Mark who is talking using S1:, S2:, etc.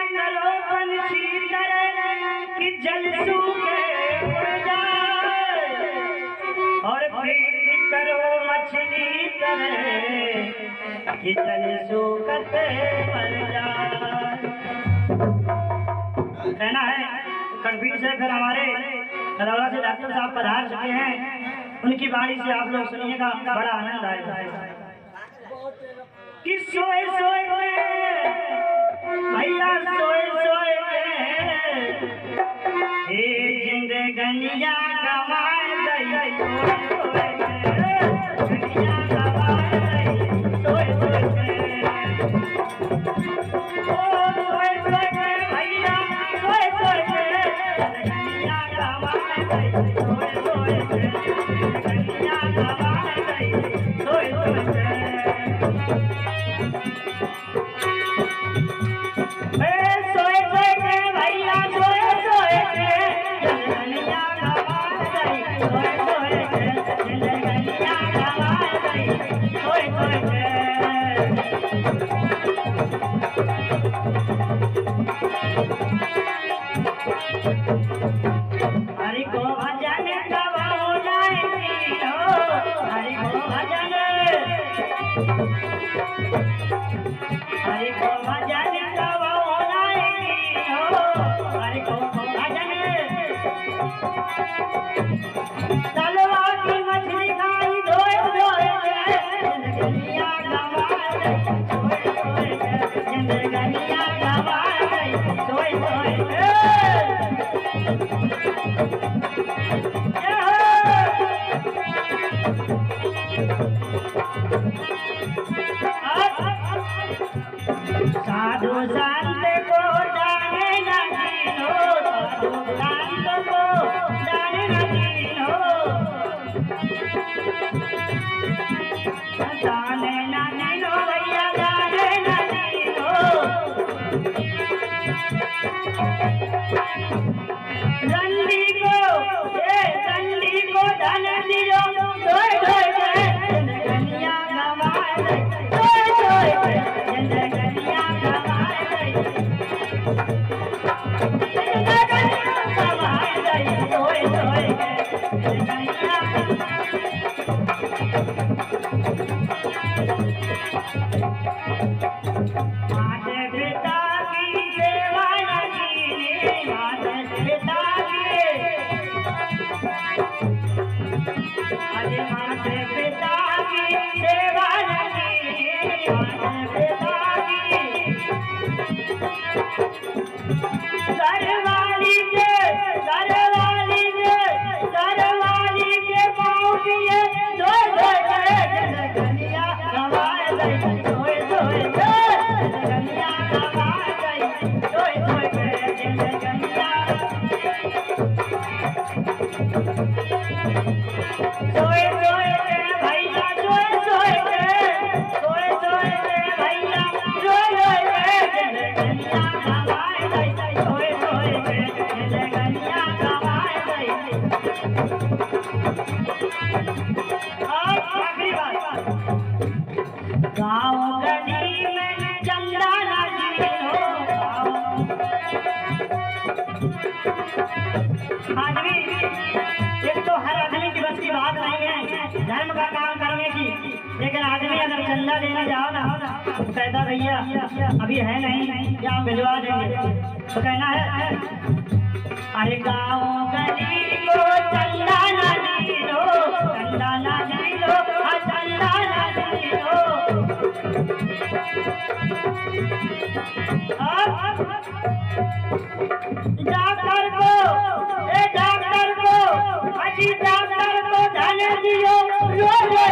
S1: करो पंछी तरह कि जल सूखे उड़ जाए, और प्रीति करो मछली तरह कि जल सूखते मर जाए। कहना है कड़बीर से फिर हमारे खरौरा से डॉक्टर साहब पधार चुके हैं, उनकी बाणी से आप लोग सुनिएगा, बड़ा आनंद आएगा। कि सोए सोए भैया सोए सोए हे जिंदगनिया गवाए दई, गनिया गवाए दई, सोए सोए ओ सोए सोए भैया सोए सोए गनिया गवाए दई, सोए सोए गनिया गवाए दई, सोए सोए हरि को भजन गवाओ जाएगी हो, हरि को भजन, हरि को भजन गवाओ जाएगी हो, हरि को भजन। तलवा की मछली खाई धोए धोए जिंदगनिया गवाए दई, सोए सोए जिंदगनिया गवाए दई, सोए सोए साधु संत को जाने न दीनो, साधु संत को जाने न दीनो, जाने न दीनो भैया जाने न दीनो। रंडी को धन दियो, धोए धोए जिंदगनिया गवाए दई, धोए धोए जिंदगनिया गवाए दई, जिंदगनिया गवाए दई, धोए धोए जिंदगनिया। माते पिता की सेवा लगी, माते पिता की, अरे माते पिता की सेवा लगी, माते पिता की घरवाली के पाँव पिए, धोए धोए जिंदगनिया गवाए दई, धोए धोए जिंदगनिया गवाए दई, धोए धोए जिंदगनिया, सोए सोए भैया सोए सोए, सोए सोए भैया सोए सोए जिंदगनिया गवाए दई, सोए सोए जिंदगनिया गवाए दई। और आखिरी बात, गाँव गली में चंदा लगी हो, आदमी एक तो हर आदमी की बस की बात नहीं है धर्म का काम करने की, लेकिन आदमी अगर चंदा देना जाओ ना तो कहता भैया अभी है नहीं, क्या हम भिजवा देंगे, तो कहना है अरे गाँव गली को चंदा ना दीनो, चंदा ना दीनो, चंदा ना दीनो। डॉक्टर को धन दियो, रो रो